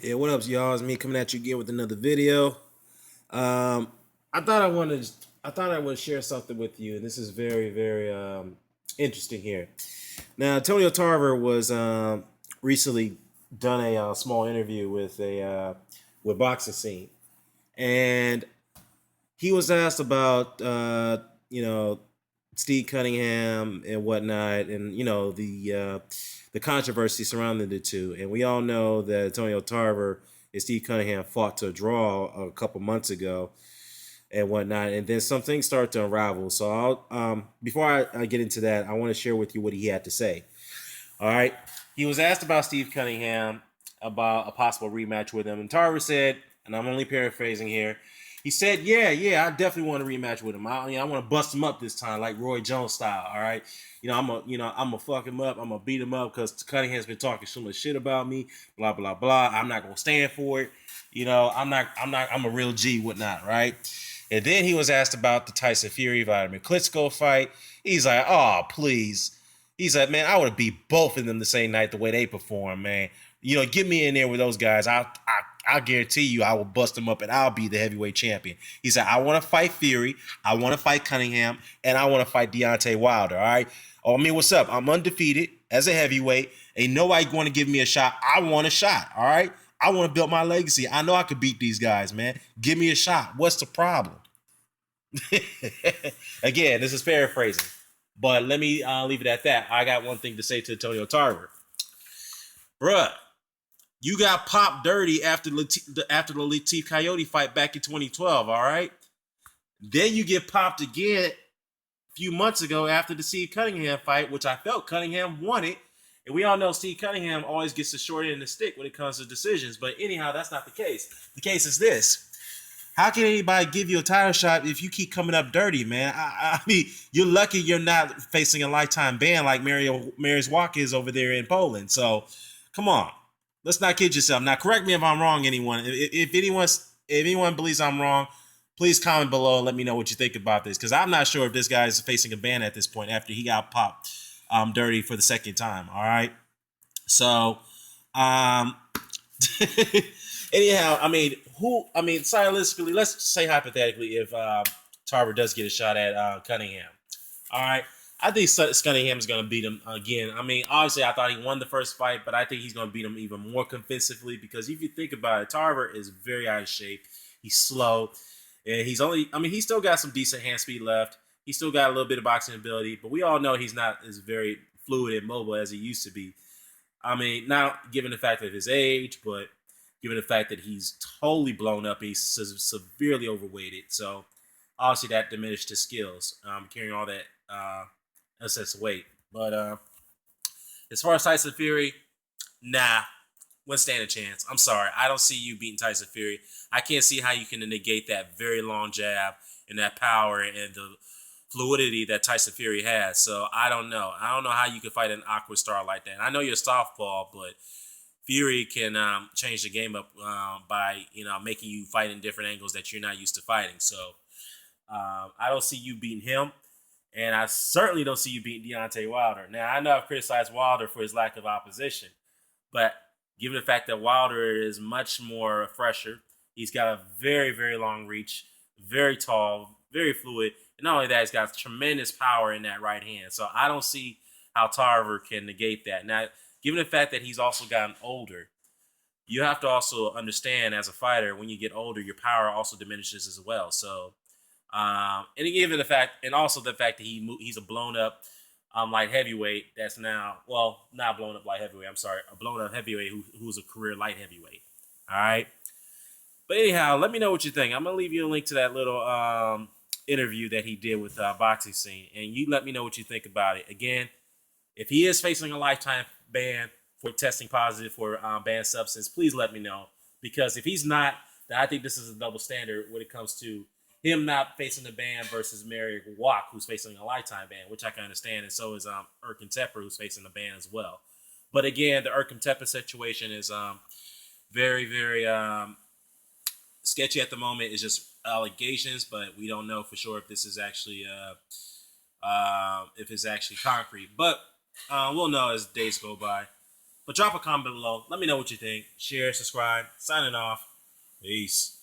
Yeah, what up, y'all? It's me coming at you again with another video. I thought I would share something with you, and this is very interesting here. Now, Antonio Tarver was recently done a small interview with Boxing Scene, and he was asked about Steve Cunningham and whatnot, and the controversy surrounding the two. And we all know that Antonio Tarver and Steve Cunningham fought to a draw a couple months ago and whatnot, and then some things start to unravel. So before I get into that, I want to share with you what he had to say. All right, he was asked about Steve Cunningham about a possible rematch with him, and Tarver said, and I'm only paraphrasing here. He said, "Yeah, I definitely want to rematch with him. I want to bust him up this time, like Roy Jones style. All right, I'm gonna fuck him up. I'm gonna beat him up because Cunningham's been talking so much shit about me. Blah blah blah. I'm not gonna stand for it. I'm a real G, whatnot, right?" And then he was asked about the Tyson Fury Vladimir Klitschko fight. He's like, "Oh, please." He's like, "Man, I would have beat both of them the same night the way they perform, man. Get me in there with those guys. I'll guarantee you I will bust them up and I'll be the heavyweight champion." He said, "I want to fight Fury, I want to fight Cunningham, and I want to fight Deontay Wilder, all right? Oh, I mean, what's up? I'm undefeated as a heavyweight. Ain't nobody going to give me a shot. I want a shot, all right? I want to build my legacy. I know I could beat these guys, man. Give me a shot. What's the problem?" Again, this is paraphrasing, but let me leave it at that. I got one thing to say to Antonio Tarver. Bruh, you got popped dirty after the Latif Coyote fight back in 2012, all right? Then you get popped again a few months ago after the Steve Cunningham fight, which I felt Cunningham won it. And we all know Steve Cunningham always gets the short end of the stick when it comes to decisions. But anyhow, that's not the case. The case is this. How can anybody give you a title shot if you keep coming up dirty, man? I mean, you're lucky you're not facing a lifetime ban like Mariusz Walker is over there in Poland. So, come on. Let's not kid yourself. Now, correct me if I'm wrong, anyone. If anyone believes I'm wrong, please comment below and let me know what you think about this. Because I'm not sure if this guy is facing a ban at this point after he got popped dirty for the second time. All right. So, anyhow, stylistically, let's say hypothetically, if Tarver does get a shot at Cunningham, all right, I think Cunningham is going to beat him again. I mean, obviously, I thought he won the first fight, but I think he's going to beat him even more convincingly because if you think about it, Tarver is very out of shape. He's slow, and he still got some decent hand speed left. He still got a little bit of boxing ability, but we all know he's not as very fluid and mobile as he used to be. I mean, not given the fact of his age, but given the fact that he's totally blown up, he's severely overweighted. So obviously that diminished his skills, carrying all that excess weight. But as far as Tyson Fury, nah, wouldn't stand a chance. I'm sorry. I don't see you beating Tyson Fury. I can't see how you can negate that very long jab and that power and the fluidity that Tyson Fury has. So I don't know. I don't know how you can fight an awkward star like that. And I know you're a southpaw, but Fury can change the game up by making you fight in different angles that you're not used to fighting. So I don't see you beating him, and I certainly don't see you beating Deontay Wilder. Now I know I've criticized Wilder for his lack of opposition, but given the fact that Wilder is much more fresher, he's got a very long reach, very tall, very fluid, and not only that, he's got tremendous power in that right hand. So I don't see how Tarver can negate that. Now, given the fact that he's also gotten older, you have to also understand as a fighter, when you get older, your power also diminishes as well. So, and given the fact, and also the fact that he's a blown up light heavyweight that's now, well, not blown up light heavyweight, I'm sorry, a blown up heavyweight who's a career light heavyweight. All right. But anyhow, let me know what you think. I'm going to leave you a link to that little interview that he did with Boxing Scene, and you let me know what you think about it. Again, if he is facing a lifetime ban for testing positive for banned substance, please let me know. Because if he's not, then I think this is a double standard when it comes to him not facing the ban versus Mariusz Walker, who's facing a lifetime ban, which I can understand, and so is Erkan Tepper, who's facing the ban as well. But again, the Erkan Tepper situation is very sketchy at the moment. It's just allegations, but we don't know for sure if this is actually if it's actually concrete. But we'll know as days go by. But drop a comment below. Let me know what you think. Share, subscribe. Signing off. Peace.